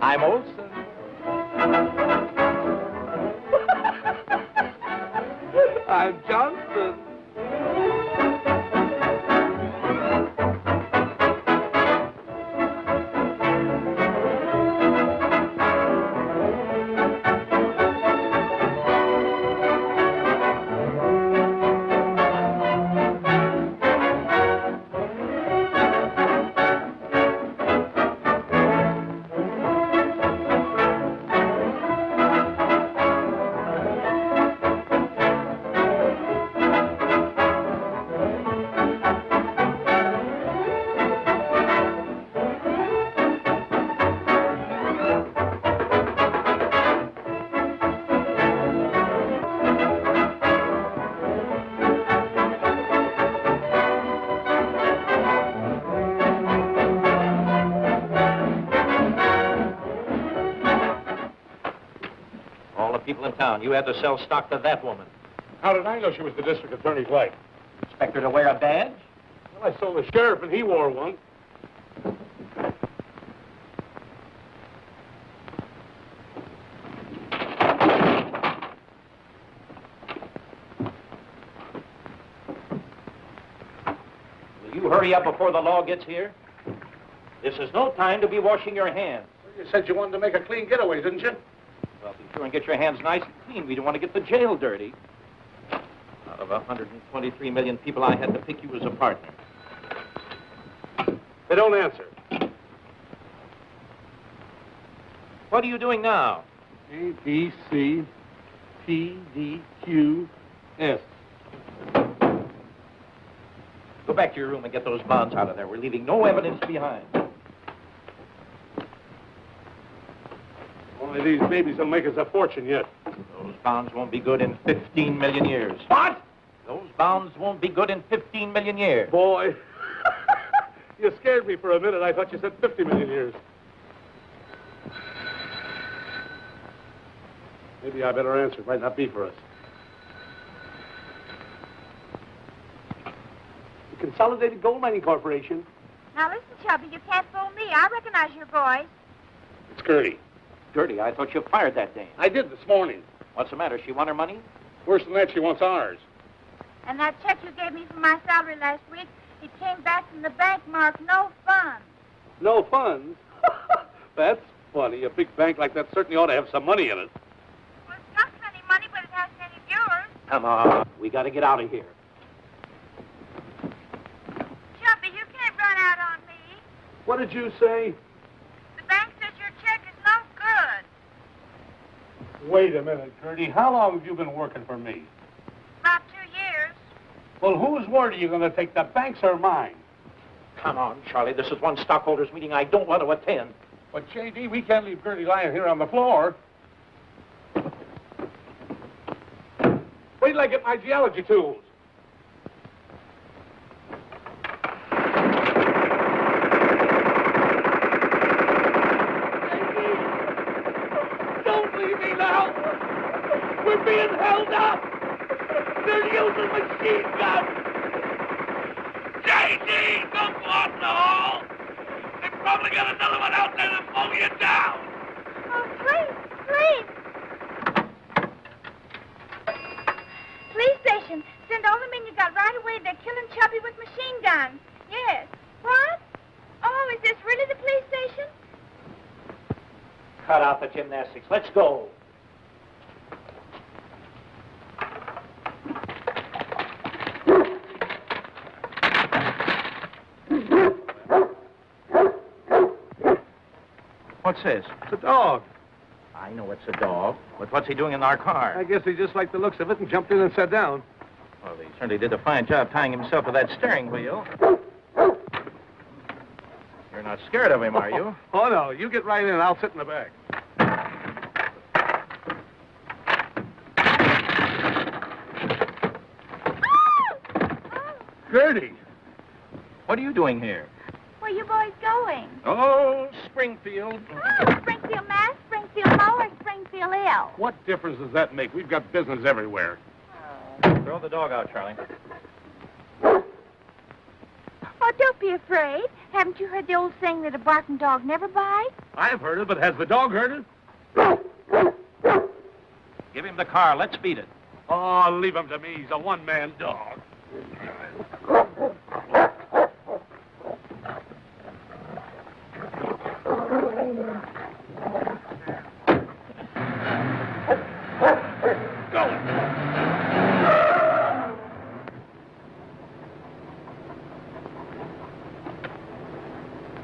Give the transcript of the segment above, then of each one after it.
I'm Olsen. I'm Johnson. People in town. You had to sell stock to that woman. How did I know she was the district attorney's wife? Expect her to wear a badge? Well, I sold the sheriff and he wore one. Will you hurry up before the law gets here? This is no time to be washing your hands. Well, you said you wanted to make a clean getaway, didn't you? Well, be sure and get your hands nice and clean. We don't want to get the jail dirty. Out of 123 million people, I had to pick you as a partner. They don't answer. What are you doing now? A, B, C, T, D, Q, S. Go back to your room and get those bonds out of there. We're leaving no evidence behind. Only these babies will make us a fortune yet. Those bonds won't be good in 15 million years. What? Those bonds won't be good in 15 million years. Boy, you scared me for a minute. I thought you said 50 million years. Maybe I better answer. It might not be for us. The Consolidated Gold Mining Corporation. Now listen, Chubby, you can't fool me. I recognize your voice. It's Kirke. Gertie, I thought you fired that dame. I did this morning. What's the matter? She want her money? Worse than that, she wants ours. And that check you gave me for my salary last week, it came back from the bank marked no funds. No funds? That's funny. A big bank like that certainly ought to have some money in it. Well, it's got plenty of money, but it hasn't any of yours. Come on. We got to get out of here. Chubby, you can't run out on me. What did you say? The bank says your check is no good. Wait a minute, Gertie. How long have you been working for me? About 2 years. Well, whose word are you going to take, the bank's or mine? Come on, Charlie. This is one stockholders' meeting I don't want to attend. But, J.D., we can't leave Gertie lying here on the floor. Wait till I get my geology tools. Don't leave me now. We're being held up. They're using machine guns. J.D., don't go out in the hall. They've probably got another one out there to pull you down. Oh, please, please. Police station. Send all the men you got right away. They're killing Chubby with machine guns. Yes. What? Oh, is this really the police station? Cut out the gymnastics. Let's go. What's this? It's a dog. I know it's a dog, but what's he doing in our car? I guess he just liked the looks of it and jumped in and sat down. Well, he certainly did a fine job tying himself to that steering wheel. You're not scared of him, are you? Oh, no. You get right in and I'll sit in the back. Gertie! What are you doing here? Where you boys going? Oh, Springfield. Oh, Springfield, Mass, Springfield, Mo, or Springfield, L. What difference does that make? We've got business everywhere. Throw the dog out, Charlie. Oh, don't be afraid. Haven't you heard the old saying that a barking dog never bites? I've heard it, but has the dog heard it? Give him the car. Let's beat it. Oh, leave him to me. He's a one-man dog.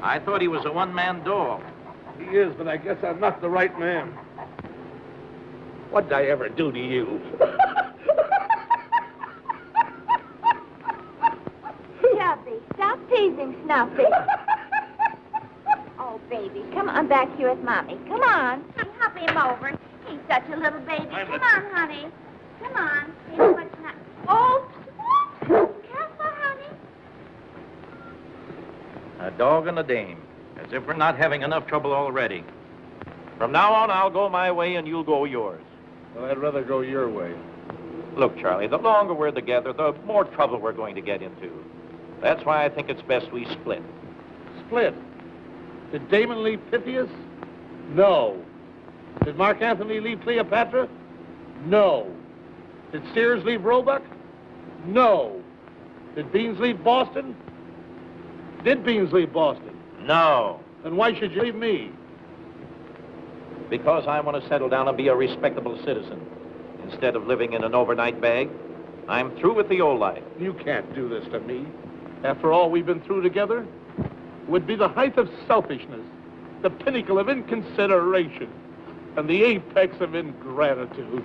I thought he was a one-man dog. He is, but I guess I'm not the right man. What'd I ever do to you? Snuffy, stop teasing Snuffy. Oh, baby, come on back here with Mommy. Come on. Hop him over. He's such a little baby. Come on, honey. Come on. See what's not... Oops. Careful, honey. A dog and a dame. As if we're not having enough trouble already. From now on, I'll go my way and you'll go yours. Well, I'd rather go your way. Look, Charlie, the longer we're together, the more trouble we're going to get into. That's why I think it's best we split. Split? Did Damon leave Pythias? No. Did Mark Antony leave Cleopatra? No. Did Sears leave Roebuck? No. Did Beans leave Boston? Did Beans leave Boston? No. Then why should you leave me? Because I want to settle down and be a respectable citizen. Instead of living in an overnight bag, I'm through with the old life. You can't do this to me. After all we've been through together, it would be the height of selfishness, the pinnacle of inconsideration, and the apex of ingratitude.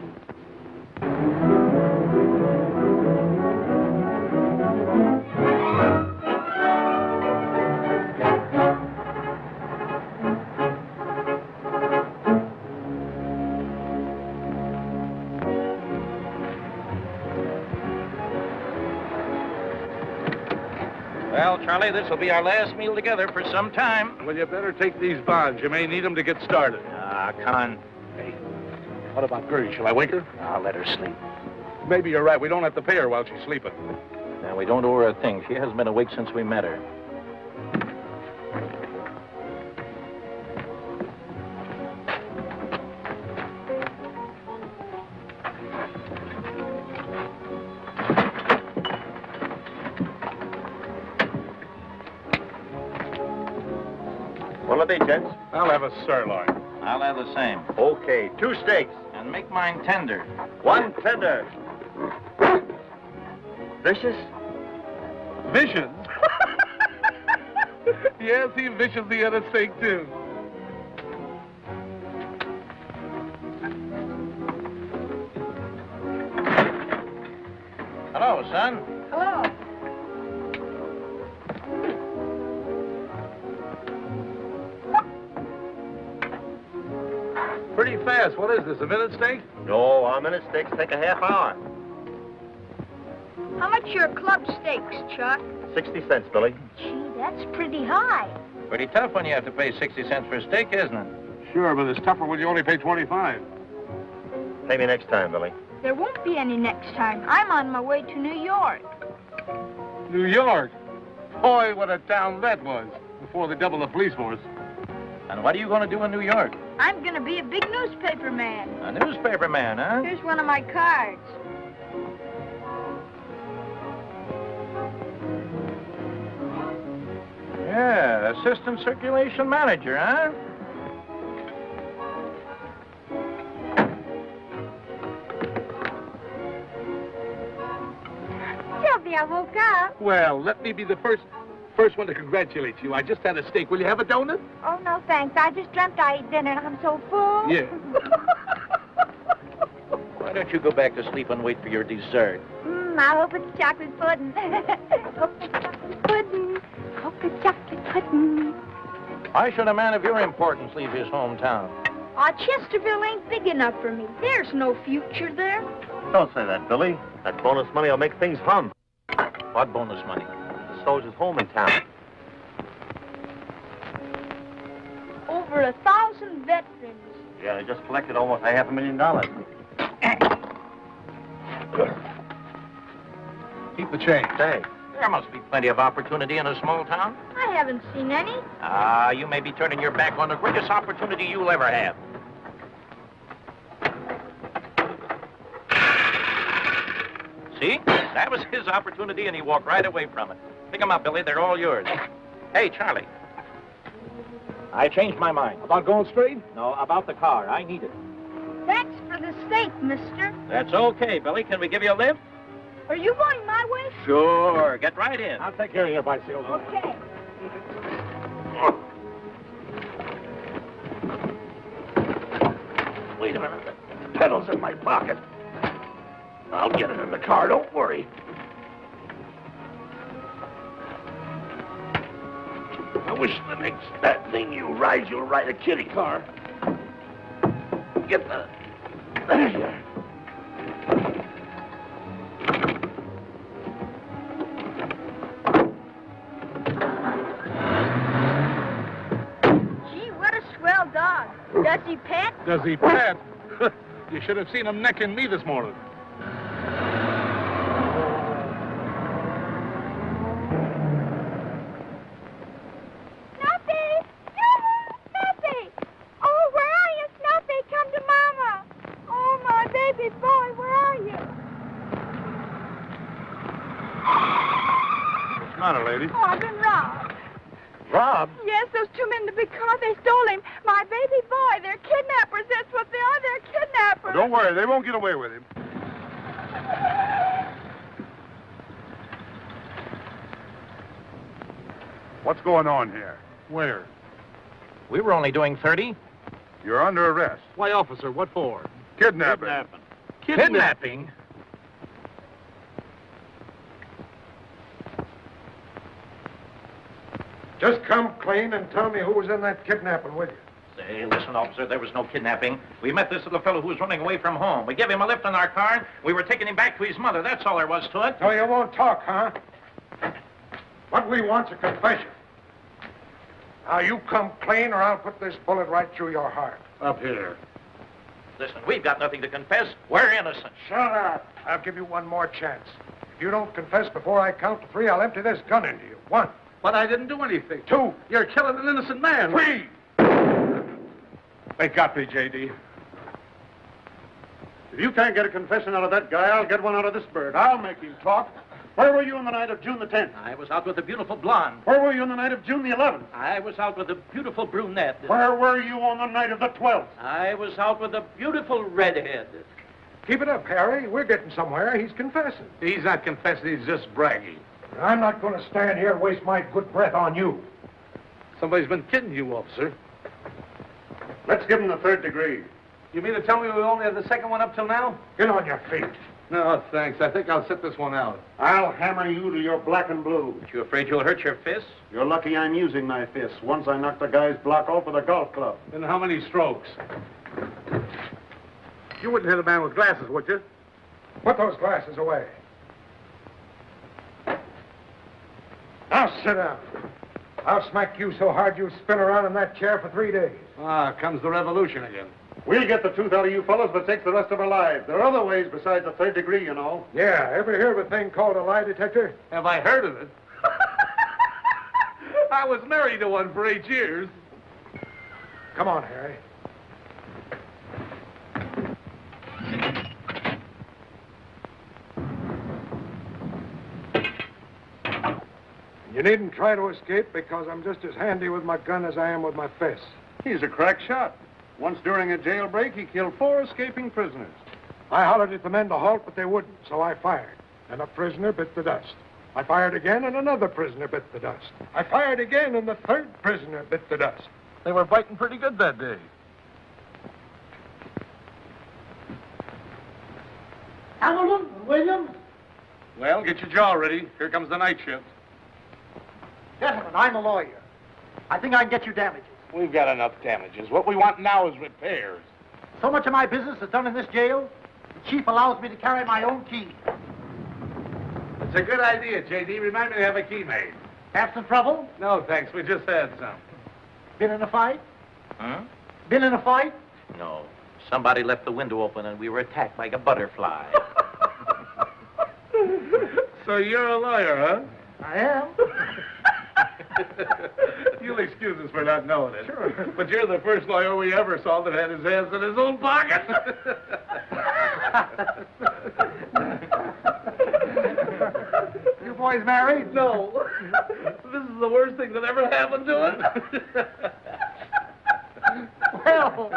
Well, Charlie, this will be our last meal together for some time. Well, you better take these bonds. You may need them to get started. Ah, come on. Hey, what about Gertie? Shall I wake her? I'll let her sleep. Maybe you're right. We don't have to pay her while she's sleeping. Now, we don't owe her a thing. She hasn't been awake since we met her. What'll it be, gents? I'll have a sirloin. I'll have the same. Okay, 2 steaks. And make mine tender. 1 tender. Vicious? Vicious? Yes, he viciously had a steak, too. Hello, son. Hello. Pretty fast. What is this, a minute steak? No, our minute steaks take a half hour. How much are club steaks, Chuck? 60 cents, Billy. Gee, that's pretty high. Pretty tough when you have to pay 60 cents for a steak, isn't it? Sure, but it's tougher when you only pay 25. Pay me next time, Billy. There won't be any next time. I'm on my way to New York. New York? Boy, what a town that was. Before they doubled the police force. And what are you going to do in New York? I'm going to be a big newspaper man. A newspaper man, huh? Here's one of my cards. Yeah, assistant circulation manager, huh? Sylvia woke up. Well, let me be the first one to congratulate you. I just had a steak. Will you have a donut? Oh, no, thanks. I just dreamt I ate dinner and I'm so full. Yeah. Why don't you go back to sleep and wait for your dessert? I hope it's chocolate pudding. Hope it's chocolate pudding. Hope it's chocolate pudding. Why should a man of your importance leave his hometown? Aw, Chesterville ain't big enough for me. There's no future there. Don't say that, Billy. That bonus money will make things hum. What bonus money? The soldier's home in town. Over 1,000 veterans. Yeah, they just collected almost $500,000. Keep the change. Thanks. There must be plenty of opportunity in a small town. I haven't seen any. You may be turning your back on the greatest opportunity you'll ever have. See? That was his opportunity, and he walked right away from it. Pick 'em up, Billy. They're all yours. Hey, Charlie. I changed my mind. About going straight? No, about the car. I need it. Thanks for the steak, mister. That's okay, Billy. Can we give you a lift? Are you going my way? Sure. Get right in. I'll take care of your bicycle. Okay. Wait a minute. The pedal's in my pocket. I'll get it in the car, don't worry. I wish the next that thing you'll ride a kiddie car. Get the... There you are. Gee, what a swell dog. Does he pet? Does he pet? You should have seen him necking me this morning. Oh, I've been robbed. Robbed? Yes, those two men in the big car, they stole him. My baby boy, they're kidnappers. That's what they are. They're kidnappers. Don't worry, they won't get away with him. What's going on here? Where? We were only doing 30. You're under arrest. Why, officer, what for? Kidnapping. Kidnapping? Just come clean and tell me who was in that kidnapping with you. Say, listen, officer, there was no kidnapping. We met this little fellow who was running away from home. We gave him a lift in our car. We were taking him back to his mother. That's all there was to it. So you won't talk, huh? What we want's a confession. Now, you come clean or I'll put this bullet right through your heart. Up here. Listen, we've got nothing to confess. We're innocent. Shut up. I'll give you one more chance. If you don't confess before I count to 3, I'll empty this gun into you. 1. But I didn't do anything. 2. You're killing an innocent man. 3. They got me, J.D. If you can't get a confession out of that guy, I'll get one out of this bird. I'll make him talk. Where were you on the night of June the 10th? I was out with a beautiful blonde. Where were you on the night of June the 11th? I was out with a beautiful brunette. Where were you on the night of the 12th? I was out with a beautiful redhead. Keep it up, Harry. We're getting somewhere. He's confessing. He's not confessing, he's just bragging. I'm not going to stand here and waste my good breath on you. Somebody's been kidding you, officer. Let's give him the 3rd degree. You mean to tell me we only have the second one up till now? Get on your feet. No, thanks. I think I'll sit this one out. I'll hammer you to your black and blue. Aren't you afraid you'll hurt your fists? You're lucky I'm using my fists. Once I knocked a guy's block off with a golf club. And how many strokes? You wouldn't hit a man with glasses, would you? Put those glasses away. Now sit down. I'll smack you so hard you'll spin around in that chair for 3 days. Ah, comes the revolution again. We'll get the truth out of you fellas, but it takes the rest of our lives. There are other ways besides the 3rd degree, you know. Yeah, ever hear of a thing called a lie detector? Have I heard of it? I was married to one for 8 years. Come on, Harry. You needn't try to escape because I'm just as handy with my gun as I am with my fists. He's a crack shot. Once during a jailbreak, he killed 4 escaping prisoners. I hollered at the men to halt, but they wouldn't, so I fired. And a prisoner bit the dust. I fired again, and another prisoner bit the dust. I fired again, and the 3rd prisoner bit the dust. They were biting pretty good that day. Hamilton, Williams? Well, get your jaw ready. Here comes the night shift. Gentlemen, I'm a lawyer. I think I can get you damages. We've got enough damages. What we want now is repairs. So much of my business is done in this jail, the chief allows me to carry my own key. It's a good idea, J.D. Remind me to have a key made. Have some trouble? No, thanks. We just had some. Been in a fight? Huh? Been in a fight? No. Somebody left the window open and we were attacked like a butterfly. So you're a lawyer, huh? I am. You'll excuse us for not knowing it. Sure. But you're the first lawyer we ever saw that had his hands in his own pocket. You boys married? No. This is the worst thing that ever happened to it. Well,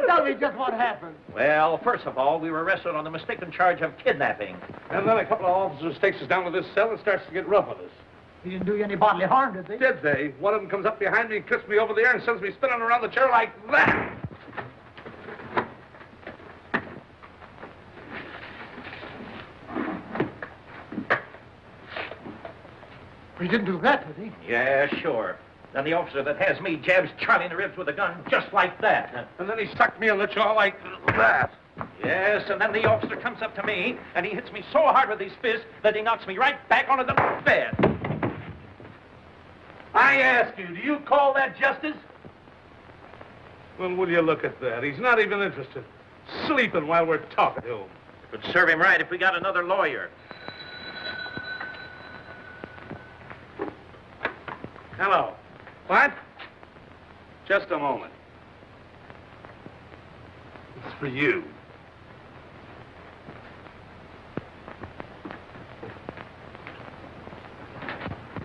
tell me just what happened. Well, first of all, we were arrested on the mistaken charge of kidnapping. And then a couple of officers takes us down to this cell and starts to get rough with us. He didn't do you any bodily harm, did they? Did they? One of them comes up behind me, twists me over the ear, and sends me spinning around the chair like that. He didn't do that, did he? Yeah, sure. Then the officer that has me jabs Charlie in the ribs with a gun just like that. And then he stuck me in the jaw like that. Yes, and then the officer comes up to me, and he hits me so hard with his fist that he knocks me right back onto the bed. I ask you, do you call that justice? Well, will you look at that? He's not even interested. Sleeping while we're talking to him. It would serve him right if we got another lawyer. Hello. What? Just a moment. It's for you.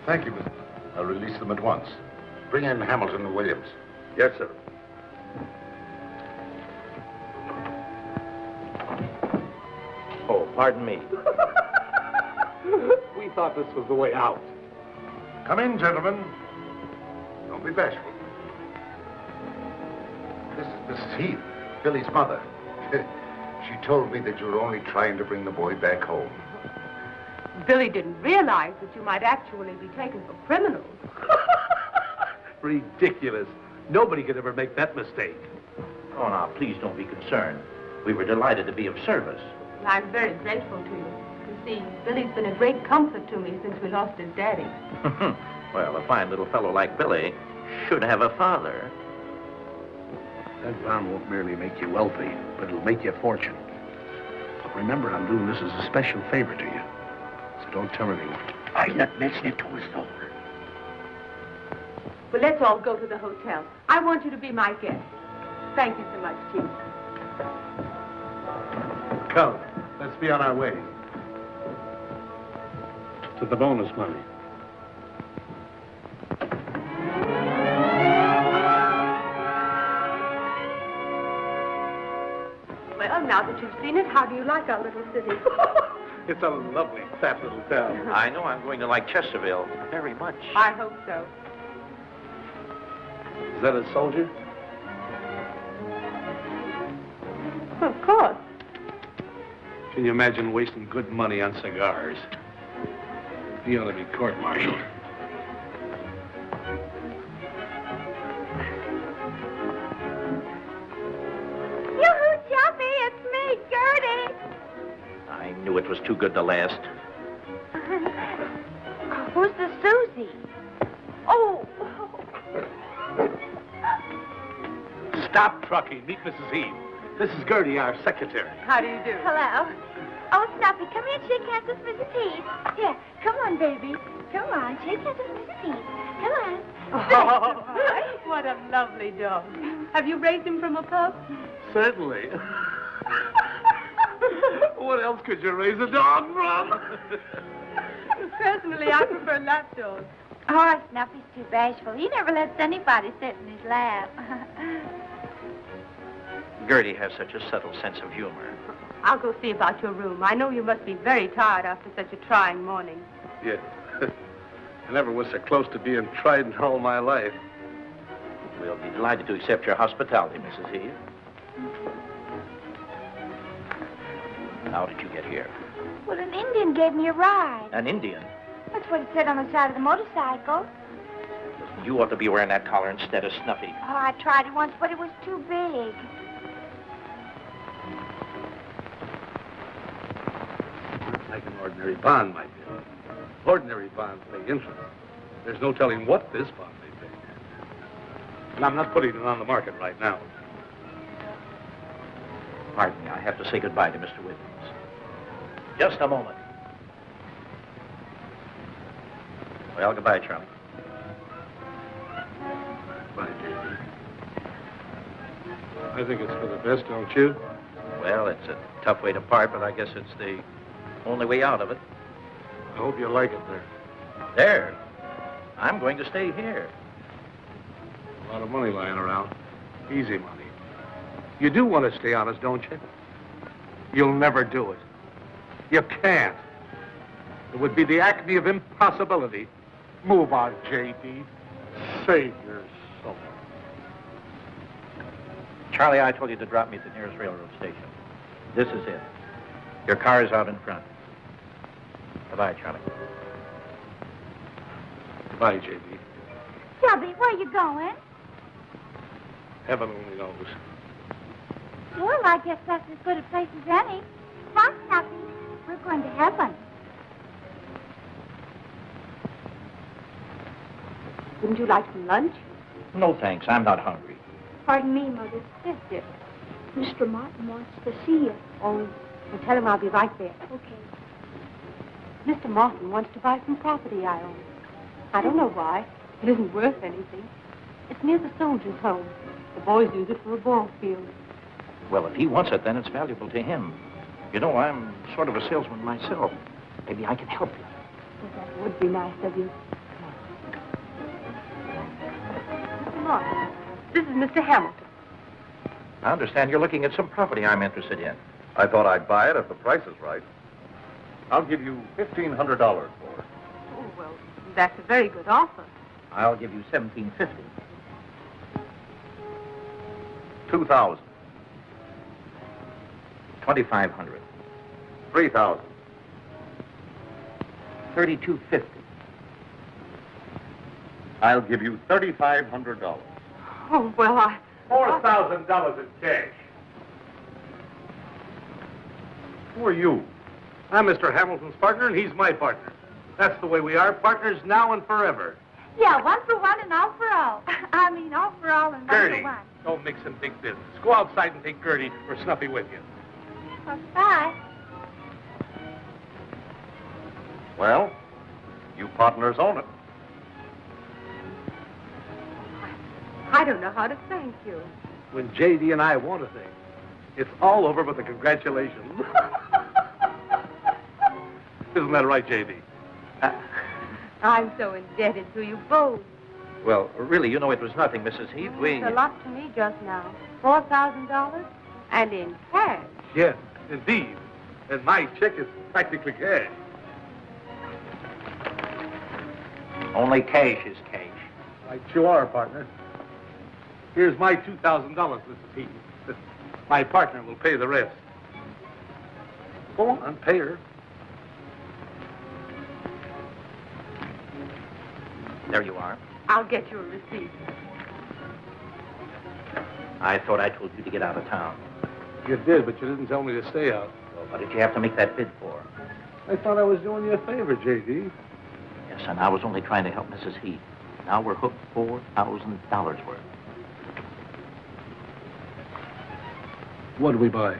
Thank you, Mr. I'll release them at once. Bring in Hamilton and Williams. Yes, sir. Oh, pardon me. We thought this was the way out. Come in, gentlemen. Don't be bashful. This is Mrs. Heath, Billy's mother. She told me that you were only trying to bring the boy back home. Billy didn't realize that you might actually be taken for criminals. Ridiculous. Nobody could ever make that mistake. Oh, now, please don't be concerned. We were delighted to be of service. I'm very grateful to you. You see, Billy's been a great comfort to me since we lost his daddy. Well, a fine little fellow like Billy should have a father. That bond won't merely make you wealthy, but it'll make you a fortune. But remember, I'm doing this as a special favor to you. So don't tell anyone. I'll not mention it to us, though. Well, let's all go to the hotel. I want you to be my guest. Thank you so much, Chic. Come, let's be on our way. To the bonus money. Well, now that you've seen it, how do you like our little city? It's a lovely, fat little town. I know I'm going to like Chesterville very much. I hope so. Is that a soldier? Of course. Can you imagine wasting good money on cigars? He ought to be court-martialed. Yoo-hoo, Choppy, it's me, Gertie. I knew it was too good to last. Who's the Susie? Oh. Stop trucking. Meet Mrs. Heath. This is Gertie, our secretary. How do you do? Hello. Oh, Snuffy, come here and shake hands with Mrs. Heath. Here, come on, baby. Come on, shake hands with Mrs. Heath. Come on. Oh, what a lovely dog. Have you raised him from a pup? Certainly. What else could you raise a dog from? Personally, I prefer lap dogs. Oh, Snuffy's too bashful. He never lets anybody sit in his lap. Gertie has such a subtle sense of humor. I'll go see about your room. I know you must be very tired after such a trying morning. Yeah. I never was so close to being tried in all my life. We'll be delighted to accept your hospitality, Mrs. Heath. How did you get here? Well, an Indian gave me a ride. An Indian? That's what it said on the side of the motorcycle. You ought to be wearing that collar instead of Snuffy. Oh, I tried it once, but it was too big. Like an ordinary bond might be. Ordinary bonds pay interest. There's no telling what this bond may pay. And I'm not putting it on the market right now. Pardon me, I have to say goodbye to Mr. Williams. Just a moment. Well, goodbye, Charlie. Bye, J.D. I think it's for the best, don't you? Well, it's a tough way to part, but I guess it's the only way out of it. I hope you like it there. There. I'm going to stay here. A lot of money lying around. Easy money. You do want to stay honest, don't you? You'll never do it. You can't. It would be the acme of impossibility. Move on, J.D. Save your soul. Charlie, I told you to drop me at the nearest railroad station. This is it. Your car is out in front. Goodbye, Charlie. Goodbye, J.D. Shelby, where are you going? Heaven only knows. Well, I guess that's as good a place as any. Come on, Happy. We're going to heaven. Wouldn't you like some lunch? No, thanks. I'm not hungry. Pardon me, Mother. Yes, dear. Mr. Martin wants to see you. Oh, well, tell him I'll be right there. Okay. Mr. Martin wants to buy some property I own. I don't know why. It isn't worth anything. It's near the soldiers' home. The boys use it for a ball field. Well, if he wants it, then it's valuable to him. You know, I'm sort of a salesman myself. Maybe I can help you. Well, that would be nice of you. Mr. Martin, this is Mr. Hamilton. I understand you're looking at some property I'm interested in. I thought I'd buy it if the price is right. I'll give you $1,500 for it. Oh, well, that's a very good offer. I'll give you $1,750. $2,000. $2,500. $3,000. $3,250. I'll give you $3,500. Oh, well, $4,000 in cash. Who are you? I'm Mr. Hamilton's partner, and he's my partner. That's the way we are, partners now and forever. Yeah, one for one and all for all. I mean, all for all and one Gertie, for one. don't mix in big business. Go outside and take Gertie or Snuffy with you. Well, bye. Well, you partners own it. I don't know how to thank you. When J.D. and I want a thing, it's all over but the congratulations. Isn't that right, J.D.? I'm so indebted to you both. Well, really, you know, it was nothing, Mrs. Heath. It's a lot to me just now. $4,000 and in cash. Yes, indeed. And my check is practically cash. Only cash is cash. Right, you are, partner. Here's my $2,000, Mrs. Heath. My partner will pay the rest. Go on, pay her. There you are. I'll get you a receipt. I thought I told you to get out of town. You did, but you didn't tell me to stay out. Well, what did you have to make that bid for? I thought I was doing you a favor, J.D. Yes, and I was only trying to help Mrs. Heath. Now we're hooked $4,000 worth. What do we buy?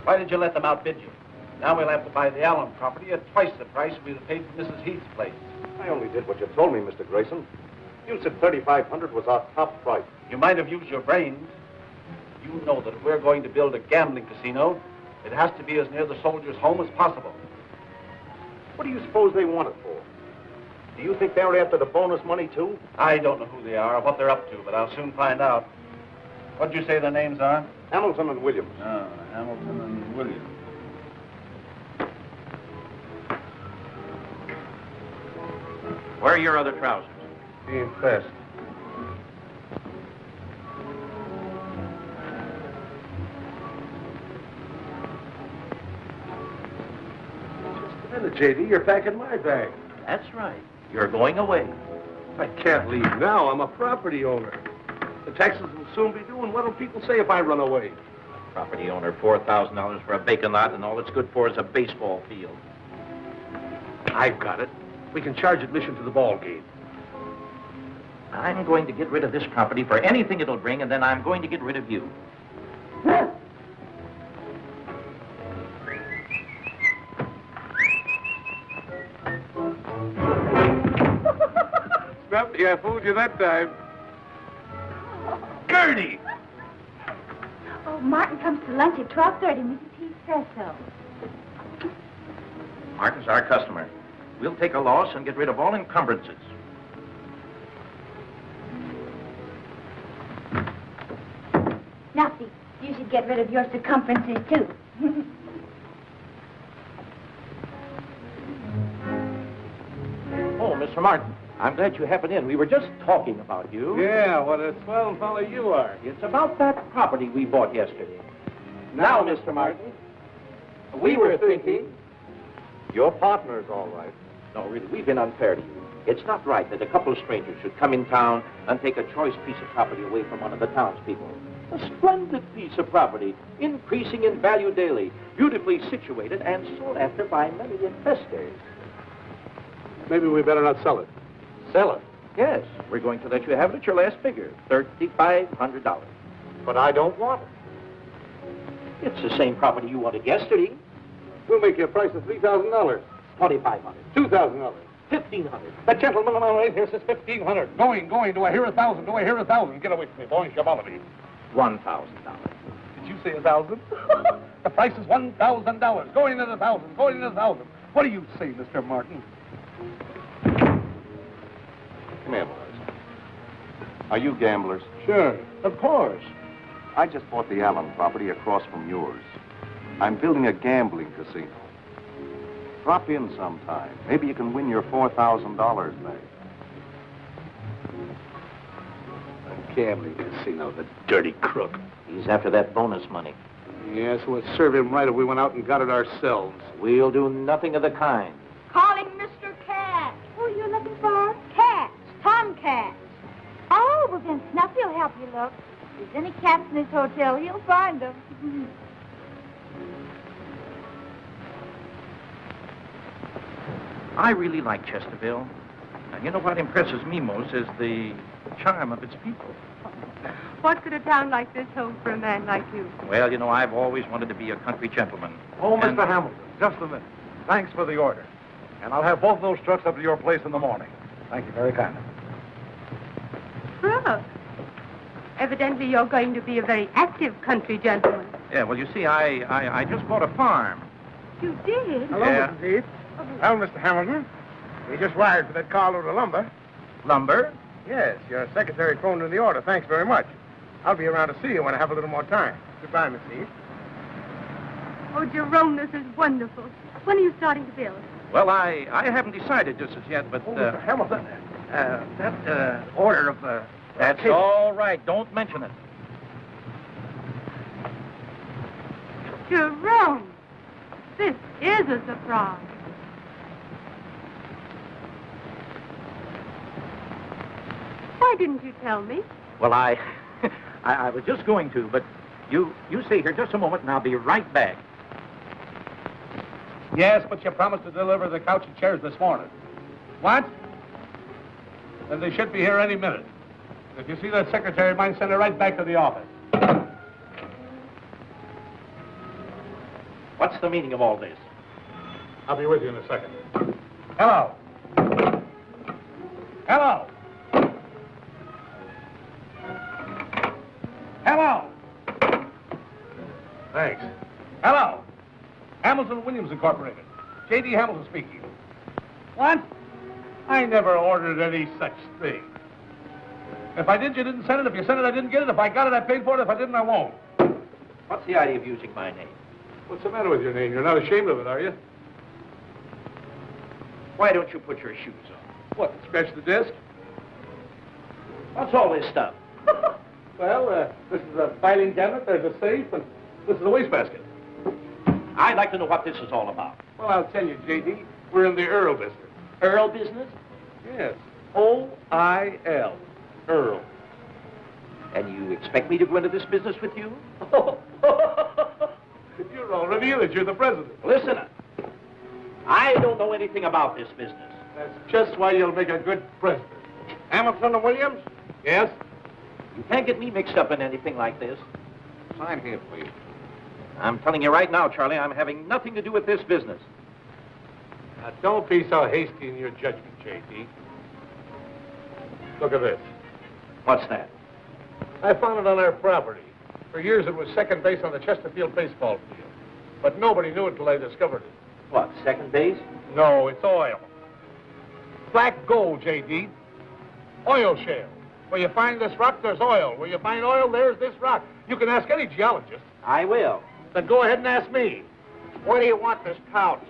Why did you let them outbid you? Now we'll have to buy the Allen property at twice the price we'd have paid for Mrs. Heath's place. I only did what you told me, Mr. Grayson. You said $3,500 was our top price. You might have used your brains. You know that if we're going to build a gambling casino, it has to be as near the soldiers' home as possible. What do you suppose they want it for? Do you think they're after the bonus money, too? I don't know who they are or what they're up to, but I'll soon find out. What'd you say their names are? Hamilton and Williams. Oh, Hamilton and Williams. Where are your other trousers? Being fast. Just a minute, J.D. You're packing my bag. That's right. You're going away. I can't leave now. I'm a property owner. The taxes will soon be due, and what'll people say if I run away? Property owner, $4,000 for a vacant lot, and all it's good for is a baseball field. I've got it. We can charge admission to the ball game. I'm going to get rid of this property for anything it'll bring, and then I'm going to get rid of you. Compton, I fooled you that time. Gertie! Oh, Martin comes to lunch at 12:30. Mrs. Heath says so. Martin's our customer. We'll take a loss and get rid of all encumbrances. Now, see, you should get rid of your circumferences, too. Oh, Mr. Martin, I'm glad you happened in. We were just talking about you. Yeah, what a swell fellow you are. It's about that property we bought yesterday. Now, Mr. Martin, we were thinking... Your partner's all right. No, really, we've been unfair to you. It's not right that a couple of strangers should come in town and take a choice piece of property away from one of the townspeople. A splendid piece of property, increasing in value daily, beautifully situated and sought after by many investors. Maybe we better not sell it. Sell it? Yes, we're going to let you have it at your last figure, $3,500. But I don't want it. It's the same property you wanted yesterday. We'll make you a price of $3,000. $2,500. $2,000. $1,500. The gentleman on right here says $1,500. Going. Do I hear 1,000? Do I hear 1,000? Get away from me, boy. Shabality. $1,000. Did you say 1,000? The price is $1,000. Going at 1,000. Going at 1,000. What do you say, Mr. Martin? Come here, boys. Are you gamblers? Sure. Of course. I just bought the Allen property across from yours. I'm building a gambling casino. Drop in sometime. Maybe you can win your $4,000 back. A gambling casino, the dirty crook. He's after that bonus money. Yes, well, it'd serve him right if we went out and got it ourselves. We'll do nothing of the kind. Calling Mr. Cat. Who are you looking for? Cats. Tomcats. Oh, well, then Snuffy will help you look. If there's any cats in this hotel, he'll find them. I really like Chesterville. And you know what impresses me most is the charm of its people. What could a town like this hold for a man like you? Well, you know, I've always wanted to be a country gentleman. Oh, Mr. Hamilton, just a minute. Thanks for the order. And I'll have both those trucks up to your place in the morning. Thank you very kindly. Brooke, evidently you're going to be a very active country gentleman. Yeah, well, you see, I just bought a farm. You did? Hello, Yeah. Mrs. Heath. Well, Mr. Hamilton, we just wired for that carload of lumber. Lumber? Yes, your secretary phoned in the order. Thanks very much. I'll be around to see you when I have a little more time. Goodbye, Miss Heath. Oh, Jerome, this is wonderful. When are you starting to build? Well, I haven't decided just as yet, but... Mr. Hamilton, that order of... That's all right. Don't mention it. Jerome, this is a surprise. Why didn't you tell me? Well, I was just going to, but you stay here just a moment, and I'll be right back. Yes, but you promised to deliver the couch and chairs this morning. What? Then they should be here any minute. If you see that secretary of mine, send her right back to the office. What's the meaning of all this? I'll be with you in a second. Hello. Hello. Hello. Thanks. Hello. Hamilton Williams Incorporated. J.D. Hamilton speaking. What? I never ordered any such thing. If I did, you didn't send it. If you sent it, I didn't get it. If I got it, I paid for it. If I didn't, I won't. What's the idea of using my name? What's the matter with your name? You're not ashamed of it, are you? Why don't you put your shoes on? What, scratch the desk? What's all this stuff? Well, this is a filing cabinet, there's a safe, and this is a wastebasket. I'd like to know what this is all about. Well, I'll tell you, J.D., we're in the Earl business. Earl business? Yes. O-I-L. Earl. And you expect me to go into this business with you? You're already in it. You're the president. Listen, I don't know anything about this business. That's just why you'll make a good president. Hamilton and Williams? Yes? You can't get me mixed up in anything like this. Sign here, please. I'm telling you right now, Charlie, I'm having nothing to do with this business. Now, don't be so hasty in your judgment, J.D. Look at this. What's that? I found it on our property. For years it was second base on the Chesterfield baseball field. But nobody knew it until I discovered it. What, second base? No, it's oil. Black gold, J.D. Oil shale. Where you find this rock, there's oil. Where you find oil, there's this rock. You can ask any geologist. I will. Then go ahead and ask me. Where do you want this couch?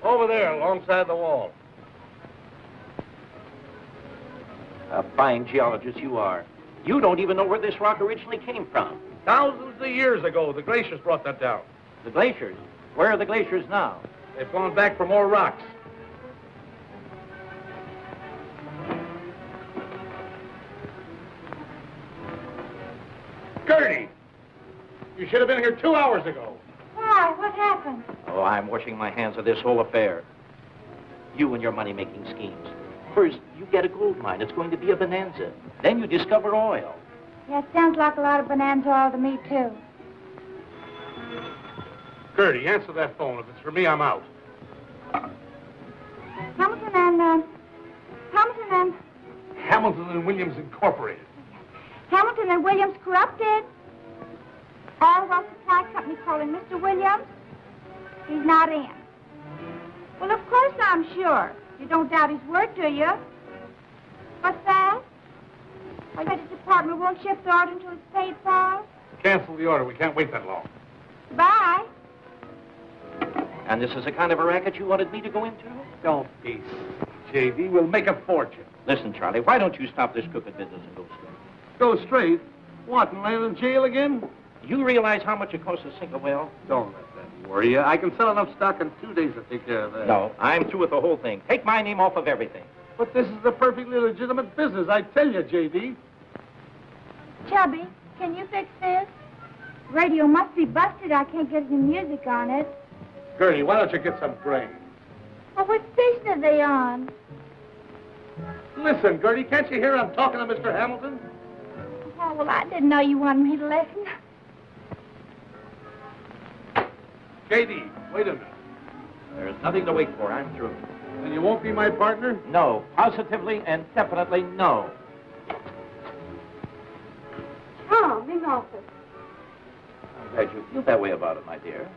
Over there, alongside the wall. A fine geologist you are. You don't even know where this rock originally came from. Thousands of years ago, the glaciers brought that down. The glaciers? Where are the glaciers now? They've gone back for more rocks. Gertie! You should have been here 2 hours ago. Why? What happened? Oh, I'm washing my hands of this whole affair. You and your money-making schemes. First, you get a gold mine. It's going to be a bonanza. Then you discover oil. Yeah, sounds like a lot of bonanza oil to me, too. Gertie, answer that phone. If it's for me, I'm out. Hamilton and Williams Incorporated. Hamilton and Williams corrupted. All Wealth Supply Company calling Mr. Williams. He's not in. Well, of course I'm sure. You don't doubt his word, do you? What's that? I bet his department won't ship the order until it's paid for. Cancel the order. We can't wait that long. Bye. And this is the kind of a racket you wanted me to go into? Don't be silly, J.D. We'll make a fortune. Listen, Charlie, why don't you stop this crooked business and go straight? Go straight? What, and land in jail again? You realize how much it costs to sink a well? Don't let that worry you. I can sell enough stock in 2 days to take care of that. No, I'm through with the whole thing. Take my name off of everything. But this is a perfectly legitimate business, I tell you, J.D. Chubby, can you fix this? Radio must be busted. I can't get any music on it. Gertie, why don't you get some brains? Well, what station are they on? Listen, Gertie, can't you hear I'm talking to Mr. Hamilton? Oh, well, I didn't know you wanted me to listen. J.D., wait a minute. There's nothing to wait for. I'm through. And you won't be my partner? No. Positively and definitely no. Tom, in office. I'm glad you feel that way about it, my dear.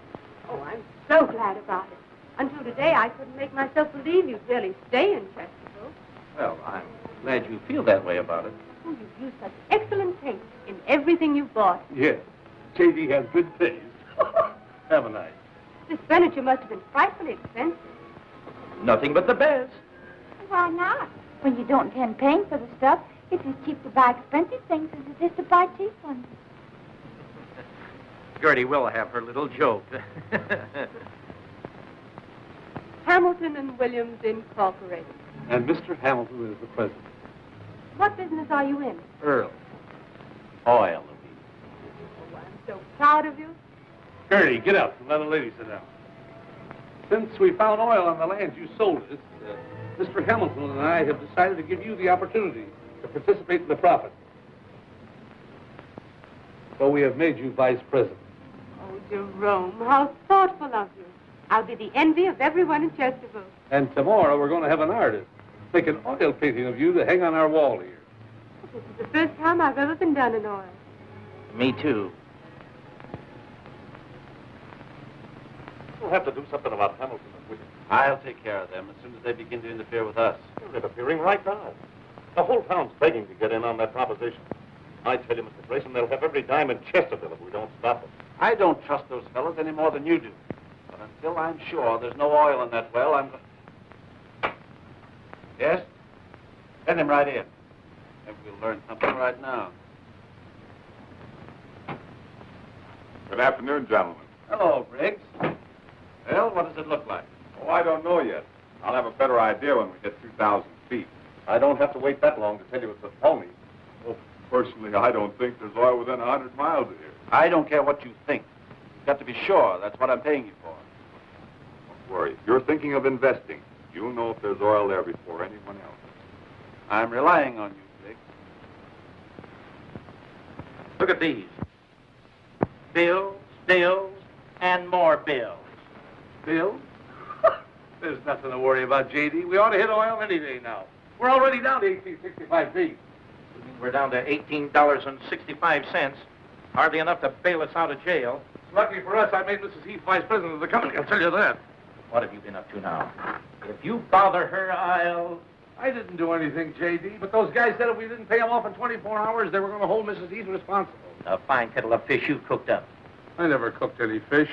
Oh, I'm so glad about it. Until today, I couldn't make myself believe you'd really stay in Chesterfield. Well, I'm glad you feel that way about it. Oh, you've used such excellent taste in everything you've bought. Yes. J.D. has good taste. Haven't I? This furniture must have been frightfully expensive. Nothing but the best. Why not? When you don't intend paying for the stuff, it's as cheap to buy expensive things as it is to buy cheap ones. Gertie will have her little joke. Hamilton and Williams Incorporated. And Mr. Hamilton is the president. What business are you in? Earl. Oil. Oh, I'm so proud of you. Gertie, get up and let a lady sit down. Since we found oil on the land you sold us, Mr. Hamilton and I have decided to give you the opportunity to participate in the profit. So we have made you vice president. Oh, Jerome, how thoughtful of you. I'll be the envy of everyone in Chesterfield. And tomorrow we're going to have an artist make an oil painting of you to hang on our wall here. This is the first time I've ever been done in oil. Me too. We'll have to do something about Hamilton and Williams. I'll take care of them as soon as they begin to interfere with us. They're interfering right now. The whole town's begging to get in on that proposition. I tell you, Mr. Grayson, they'll have every dime in Chesterfield if we don't stop them. I don't trust those fellows any more than you do. But until I'm sure there's no oil in that well, I'm going... Yes? Send him right in. Maybe we'll learn something right now. Good afternoon, gentlemen. Hello, Briggs. Well, what does it look like? Oh, I don't know yet. I'll have a better idea when we get 2,000 feet. I don't have to wait that long to tell you it's a phony. Well, personally, I don't think there's oil within 100 miles of here. I don't care what you think. You've got to be sure. That's what I'm paying you for. Don't worry. If you're thinking of investing, you'll know if there's oil there before anyone else. I'm relying on you, Briggs. Look at these. Bills, bills, and more bills. Bill? There's nothing to worry about, J.D. We ought to hit oil any day now. We're already down to 1865 feet. You mean we're down to $18.65. Hardly enough to bail us out of jail. It's lucky for us I made Mrs. Heath vice president of the company, I'll tell you that. What have you been up to now? If you bother her, I'll... I didn't do anything, J.D., but those guys said if we didn't pay them off in 24 hours, they were going to hold Mrs. Heath responsible. A fine kettle of fish you cooked up. I never cooked any fish.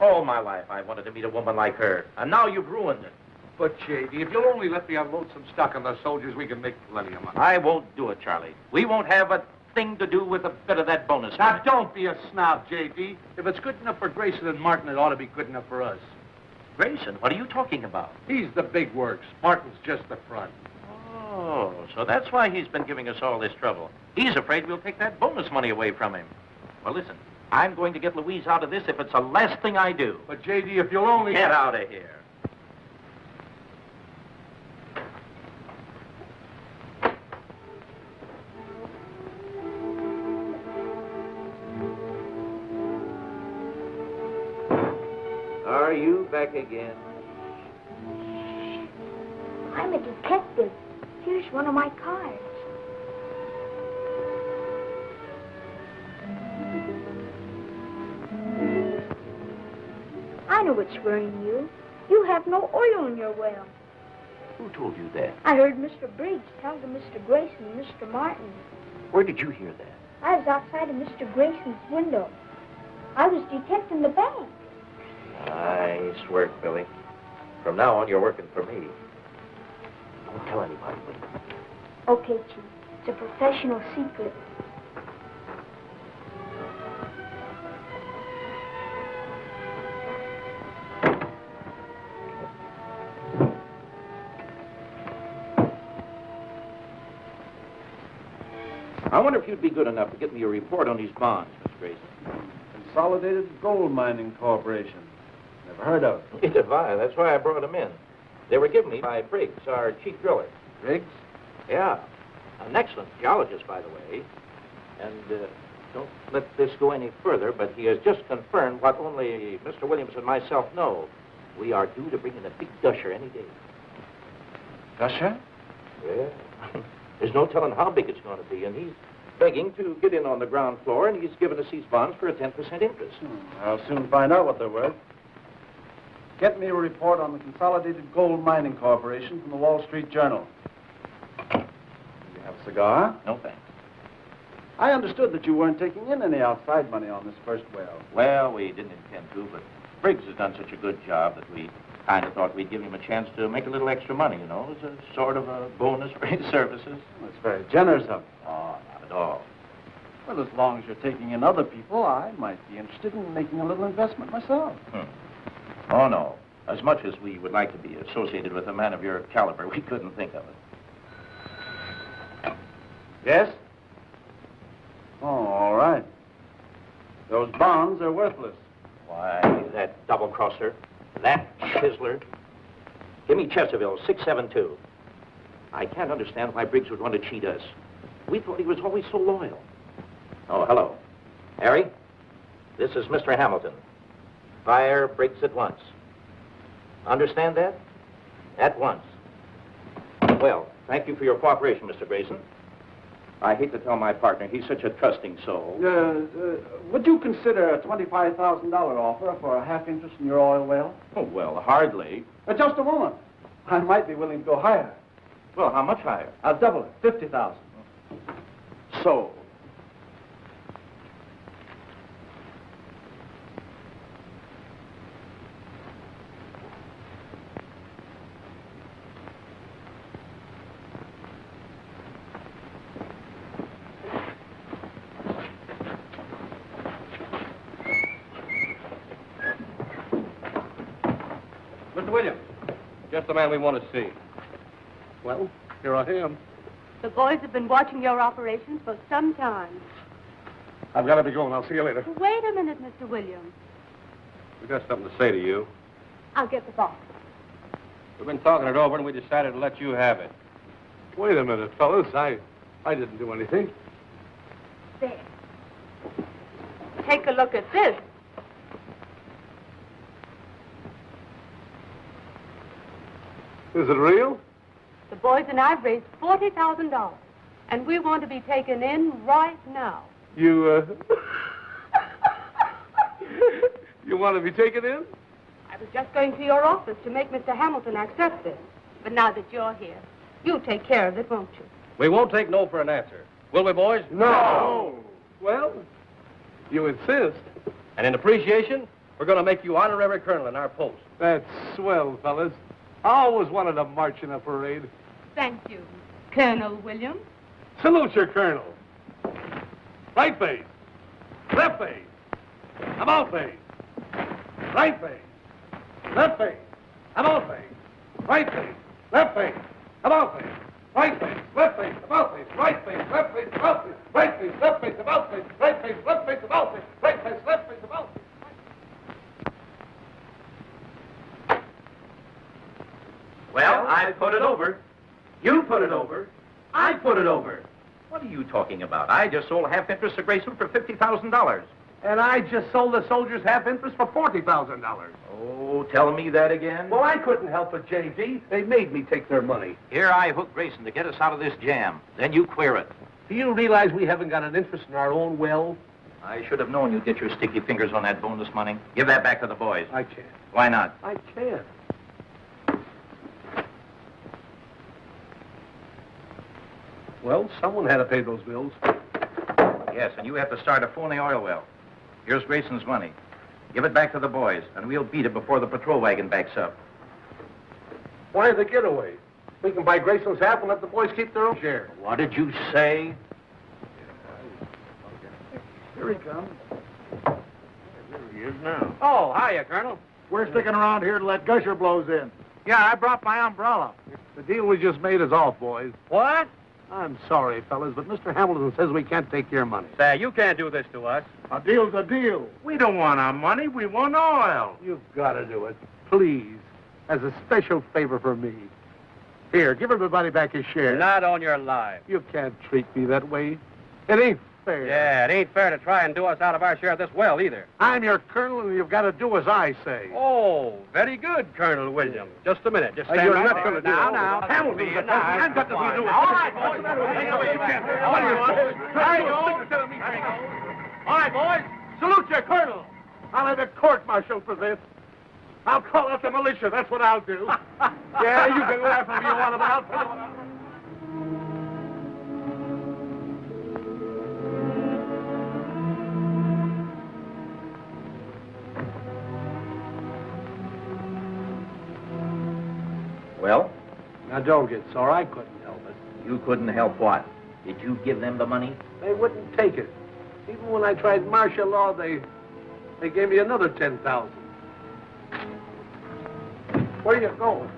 All my life I wanted to meet a woman like her, and now you've ruined it. But, J.D., if you'll only let me unload some stock on the soldiers, we can make plenty of money. I won't do it, Charlie. We won't have a thing to do with a bit of that bonus. Now, don't be a snob, J.D. If it's good enough for Grayson and Martin, it ought to be good enough for us. Grayson, what are you talking about? He's the big works. Martin's just the front. Oh, so that's why he's been giving us all this trouble. He's afraid we'll take that bonus money away from him. Well, listen, I'm going to get Louise out of this if it's the last thing I do. But, J.D., if you'll only... Get out of here. Are you back again? I'm a detective. Here's one of my cards. I know what's worrying you. You have no oil in your well. Who told you that? I heard Mr. Briggs tell to Mr. Grayson and Mr. Martin. Where did you hear that? I was outside of Mr. Grayson's window. I was detecting the bank. Nice work, Billy. From now on, you're working for me. Don't tell anybody, will you? Okay, Chief. It's a professional secret. I wonder if you'd be good enough to get me a report on these bonds, Mr. Grayson. Consolidated Gold Mining Corporation. Never heard of it. Neither have I. That's why I brought them in. They were given me by Briggs, our chief driller. Briggs? Yeah. An excellent geologist, by the way. And don't let this go any further, but he has just confirmed what only Mr. Williams and myself know. We are due to bring in a big gusher any day. Gusher? Yeah. There's no telling how big it's going to be, and he's begging to get in on the ground floor, and he's given us these bonds for a 10% interest. I'll soon find out what they're worth. Get me a report on the Consolidated Gold Mining Corporation from the Wall Street Journal. You have a cigar? No, thanks. I understood that you weren't taking in any outside money on this first well. Well, we didn't intend to, but Briggs has done such a good job that we kind of thought we'd give him a chance to make a little extra money, you know, as a sort of a bonus for his services. That's very generous of you. Oh, not at all. Well, as long as you're taking in other people, I might be interested in making a little investment myself. Oh, no. As much as we would like to be associated with a man of your caliber, we couldn't think of it. Yes? Oh, all right. Those bonds are worthless. Why, that double-crosser, that chiseler. Give me Chesterville, 672. I can't understand why Briggs would want to cheat us. We thought he was always so loyal. Oh, hello. Harry, this is Mr. Hamilton. Fire Briggs at once. Understand that? At once. Well, thank you for your cooperation, Mr. Grayson. I hate to tell my partner, he's such a trusting soul. Would you consider a $25,000 offer for a half interest in your oil well? Oh, well, hardly. Just a moment. I might be willing to go higher. Well, how much higher? I'll double it, $50,000. So. Mr. Williams, just the man we want to see. Well, here I am. The boys have been watching your operations for some time. I've got to be going. I'll see you later. Wait a minute, Mr. Williams. We've got something to say to you. I'll get the box. We've been talking it over, and we decided to let you have it. Wait a minute, fellas. I didn't do anything. There. Take a look at this. Is it real? The boys and I've raised $40,000, and we want to be taken in right now. You want to be taken in? I was just going to your office to make Mr. Hamilton accept this. But now that you're here, you'll take care of it, won't you? We won't take no for an answer. Will we, boys? No. Well, you insist. And in appreciation, we're going to make you honorary colonel in our post. That's swell, fellas. I always wanted to march in a parade. Thank you, Colonel Williams. Salute your colonel. Right face. Left face. About face. Right face. Left face. About face. Right face. Left face. About face. Right face. Left face. About face. Right face. Left face. About face. Right face. Left face. About face. Right face. Left face. About face. Right face. Left face. About face. Well, I put it over. You put it over. I put it over. What are you talking about? I just sold half interest to Grayson for $50,000. And I just sold the soldiers half interest for $40,000. Oh, tell me that again. Well, I couldn't help it, J.D. They made me take their money. Here I hook Grayson to get us out of this jam. Then you queer it. Do you realize we haven't got an interest in our own well? I should have known you'd get your sticky fingers on that bonus money. Give that back to the boys. I can't. Why not? I can't. Well, someone had to pay those bills. Yes, and you have to start a phony oil well. Here's Grayson's money. Give it back to the boys, and we'll beat it before the patrol wagon backs up. Why the getaway? We can buy Grayson's half and let the boys keep their own share. What did you say? Here he comes. There he is now. Oh, hiya, Colonel. We're sticking around here to let gusher blows in. Yeah, I brought my umbrella. The deal we just made is off, boys. What? I'm sorry, fellas, but Mr. Hamilton says we can't take your money. Say, you can't do this to us. A deal's a deal. We don't want our money. We want oil. You've got to do it. Please. As a special favor for me. Here, give everybody back his share. Not on your life. You can't treat me that way. It ain't fair. Yeah, it ain't fair to try and do us out of our share of this well, either. I'm your colonel, and you've got to do as I say. Oh, very good, Colonel Williams. Just a minute. Just stand you're right not there. going to do Now. Hamilton's the president. I've got nothing to do with it. All right, boys. There you go. All right, boys. Salute your colonel. I'll have a court-martial for this. I'll call out the militia. That's what I'll do. Yeah, you can laugh if you want, but I'll tell you what I'll do. Well? Now, don't get sore. I couldn't help it. You couldn't help what? Did you give them the money? They wouldn't take it. Even when I tried martial law, they gave me another $10,000. Where are you going?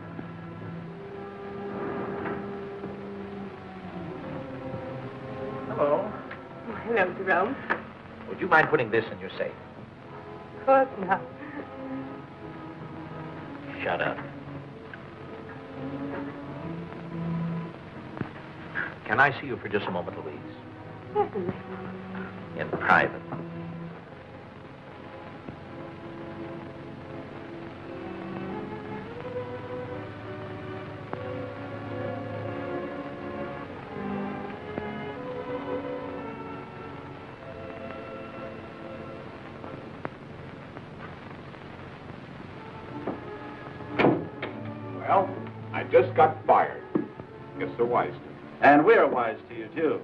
Hello. Hello, Jerome. Would you mind putting this in your safe? Of course not. Shut up. Can I see you for just a moment, Louise? Certainly. In private. Well, I just got fired. Guess they're wise to me. And we're wise to you, too.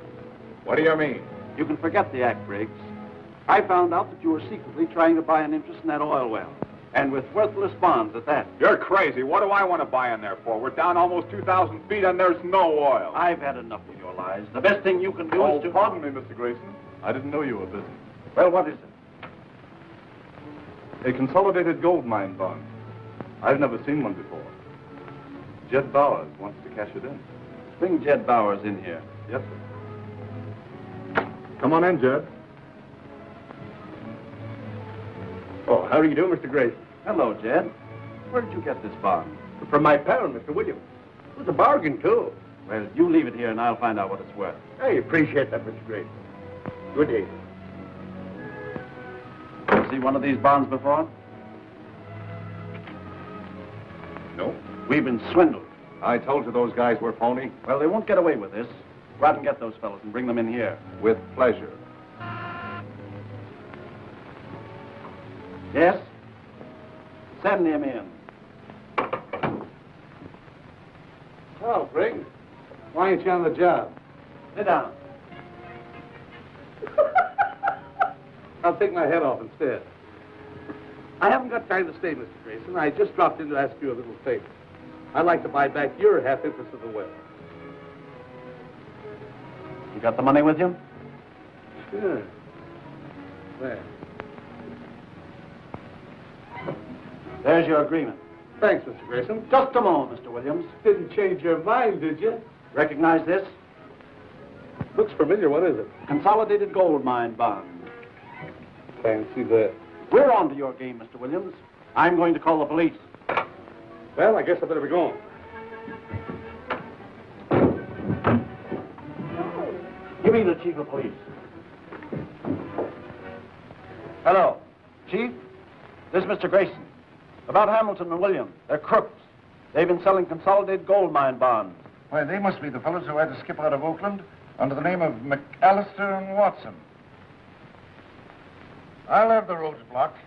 What do you mean? You can forget the act, Briggs. I found out that you were secretly trying to buy an interest in that oil well. And with worthless bonds at that. You're crazy. What do I want to buy in there for? We're down almost 2,000 feet and there's no oil. I've had enough of your lies. The best thing you can do is to... pardon me, Mr. Grayson. I didn't know you were busy. Well, what is it? A consolidated gold mine bond. I've never seen one before. Jed Bowers wants to cash it in. Bring Jed Bowers in here. Yes, sir. Come on in, Jed. Oh, how do you do, Mr. Grayson? Hello, Jed. Where did you get this bond? From my pal, Mr. Williams. It was a bargain, too. Well, you leave it here and I'll find out what it's worth. I appreciate that, Mr. Grayson. Good day. See one of these bonds before? No. We've been swindled. I told you those guys were phony. Well, they won't get away with this. Go out and get those fellas and bring them in here. With pleasure. Yes? Send him in. Oh, Greg. Why ain't you on the job? Sit down. I'll take my head off instead. I haven't got time to stay, Mr. Grayson. I just dropped in to ask you a little favor. I'd like to buy back your half interest of the well. You got the money with you? Sure. There. There's your agreement. Thanks, Mr. Grayson. Just a moment, Mr. Williams. Didn't change your mind, did you? Recognize this? Looks familiar. What is it? Consolidated gold mine bond. Can't see that. We're on to your game, Mr. Williams. I'm going to call the police. Well, I guess I better be going. Give me the chief of police. Hello. Chief, this is Mr. Grayson. About Hamilton and Williams. They're crooks. They've been selling consolidated gold mine bonds. Why, they must be the fellows who had to skip out of Oakland under the name of McAllister and Watson. I'll have the roads blocked.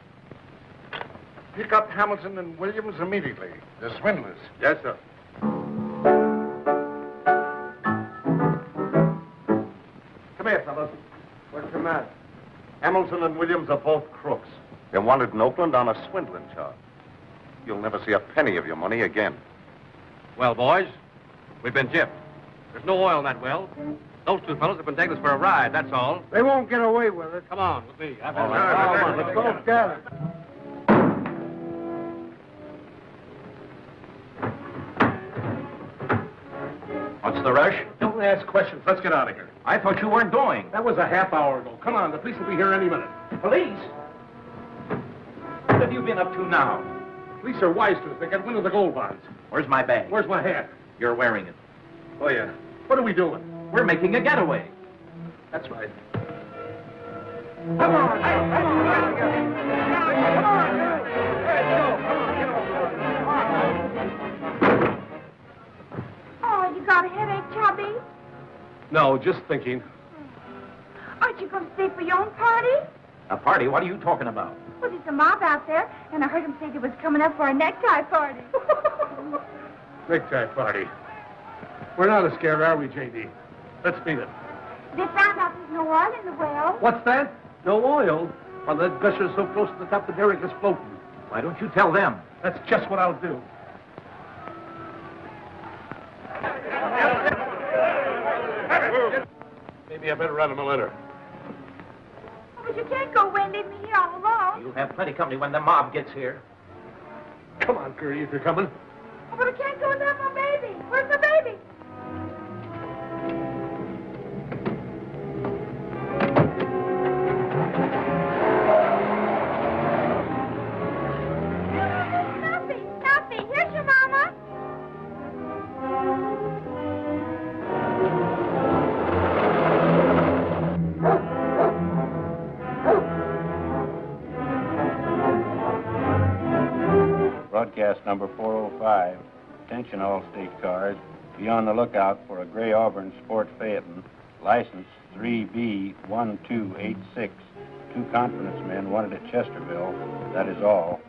Pick up Hamilton and Williams immediately. They're swindlers. Yes, sir. Come here, fellas. What's the matter? Hamilton and Williams are both crooks. They're wanted in Oakland on a swindling charge. You'll never see a penny of your money again. Well, boys, we've been gypped. There's no oil in that well. Those two fellows have been taking us for a ride, that's all. They won't get away with it. Come on, with me. All right, let's go gather. What's the rush? Don't ask questions. Let's get out of here. I thought you weren't going. That was a half hour ago. Come on, the police will be here any minute. Police? What have you been up to now? Police are wise to us. They got wind of the gold bonds. Where's my bag? Where's my hat? You're wearing it. Oh, yeah. What are we doing? We're making a getaway. That's right. Come on, Oh, you got a headache, Chubby? No, just thinking. Aren't you going to stay for your own party? A party? What are you talking about? Well, there's a mob out there, and I heard him say they was coming up for a necktie party. Necktie party. We're not as scared, are we, J.D.? Let's beat it. They found out there's no oil in the well. What's that? No oil? Well, that gusher's so close to the top, the derrick is floating. Why don't you tell them? That's just what I'll do. Maybe I better write him a letter. Oh, but you can't go away and leave me here all alone. You'll have plenty company when the mob gets here. Come on, Curry, if you're coming. Oh, but I can't go without my baby. Where's my baby? Snuffy, here's your mama. Broadcast number 405. Attention all state cars. Be on the lookout for a gray Auburn Sport Phaeton, license 3B1286. 2 confidence men wanted at Chesterville. That is all.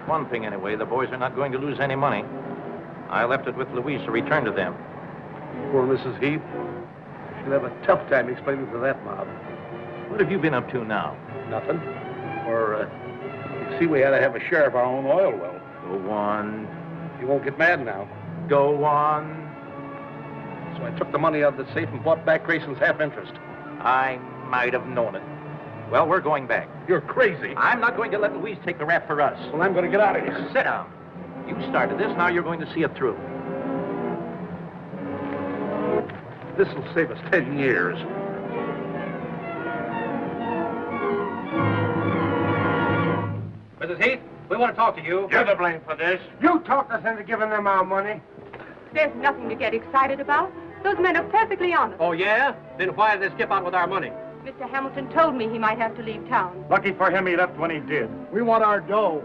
One thing, anyway, the boys are not going to lose any money. I left it with Louise to return to them. Poor Mrs. Heath. She'll have a tough time explaining to that mob. What have you been up to now? Nothing. Or, you see, we had to have a share of our own oil well. Go on. You won't get mad now. Go on. So I took the money out of the safe and bought back Grayson's half interest. I might have known it. Well, we're going back. You're crazy. I'm not going to let Louise take the rap for us. Well, I'm going to get out of here. Sit down. You started this, now you're going to see it through. This will save us 10 years. Mrs. Heath, we want to talk to you. You're to blame for this. You talked us into giving them our money. There's nothing to get excited about. Those men are perfectly honest. Oh, yeah? Then why did they skip out with our money? Mr. Hamilton told me he might have to leave town. Lucky for him, he left when he did. We want our dough.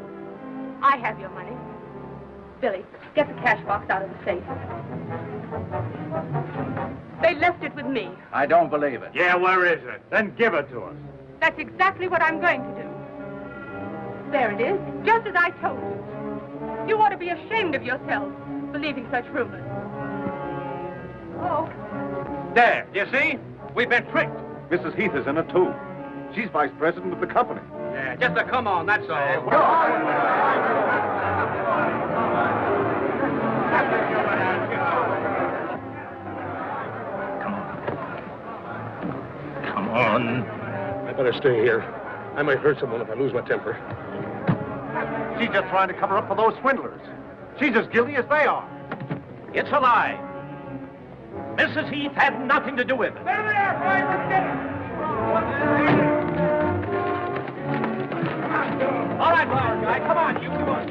I have your money. Billy, get the cash box out of the safe. They left it with me. I don't believe it. Yeah, where is it? Then give it to us. That's exactly what I'm going to do. There it is, just as I told you. You ought to be ashamed of yourself, believing such rumors. Oh. There, you see? We've been tricked. Mrs. Heath is in it, too. She's vice president of the company. Yeah, just a come on, that's all. Come on. I better stay here. I might hurt someone if I lose my temper. She's just trying to cover up for those swindlers. She's as guilty as they are. It's a lie. Mrs. Heath had nothing to do with it. There they are, boys. Let's get them. All right, Flower Guy, come on, you. Come on.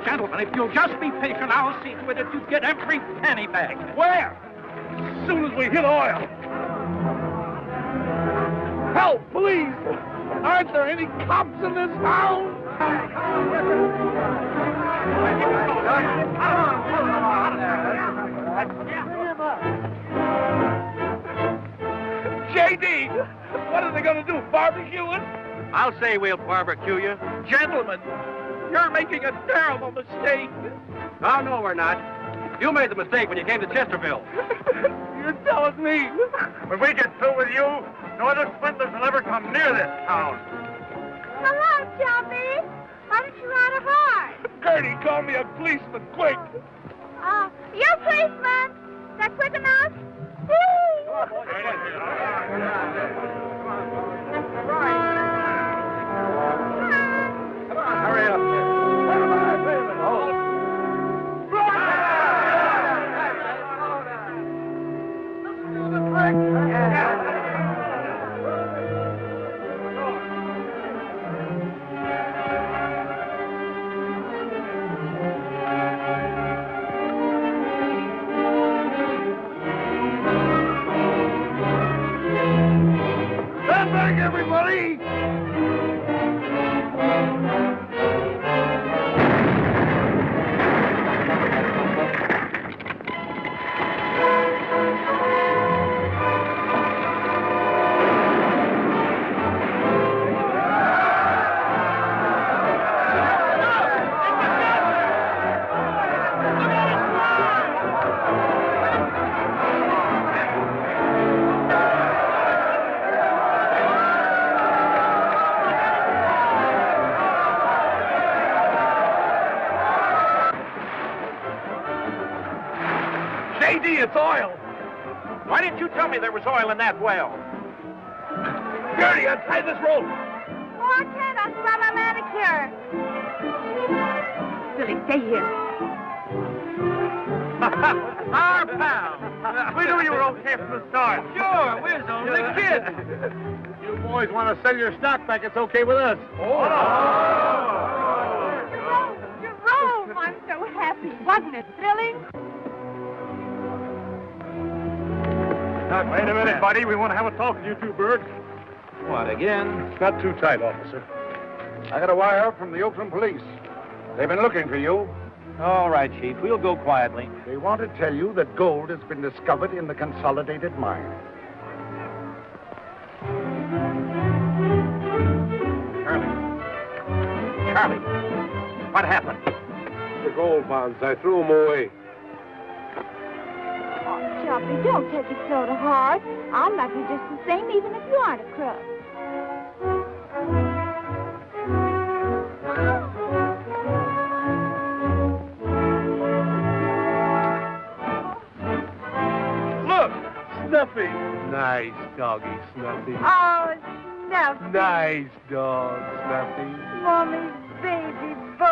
Gentlemen, if you'll just be patient, I'll see to it that you get every penny back. Where? As soon as we hit oil. Help, please! Aren't there any cops in this town? J.D., what are they going to do, barbecue us? I'll say we'll barbecue you. Gentlemen, you're making a terrible mistake. Oh, no, we're not. You made the mistake when you came to Chesterville. You're telling me. When we get through with you, no other swindlers will ever come near this town. Hello, Chubby. Why don't you ride a horse? Gertie, call me a policeman, quick. You policeman. Is that quick enough? Hurry up. Stand back, everybody! J.D., it's oil. Why didn't you tell me there was oil in that well? Gertie, untie this rope. Watkin, that's about my manicure. Billy, stay here. Our pal. We knew you were okay from the start. Sure, we're only kids. You boys want to sell your stock back, it's okay with us. Jerome, I'm so happy. Wasn't it thrilling? Wait a minute, buddy. We want to have a talk with you two birds. What, again? It's not too tight, officer. I got a wire up from the Oakland police. They've been looking for you. All right, Chief. We'll go quietly. They want to tell you that gold has been discovered in the Consolidated mine. Charlie, what happened? The gold bonds, I threw them away. Oh, Snuffy, don't take it so to heart. I'll love you just the same, even if you aren't a crook. Look, Snuffy. Nice doggy, Snuffy. Oh, Snuffy. Nice dog, Snuffy. Mommy's baby boy.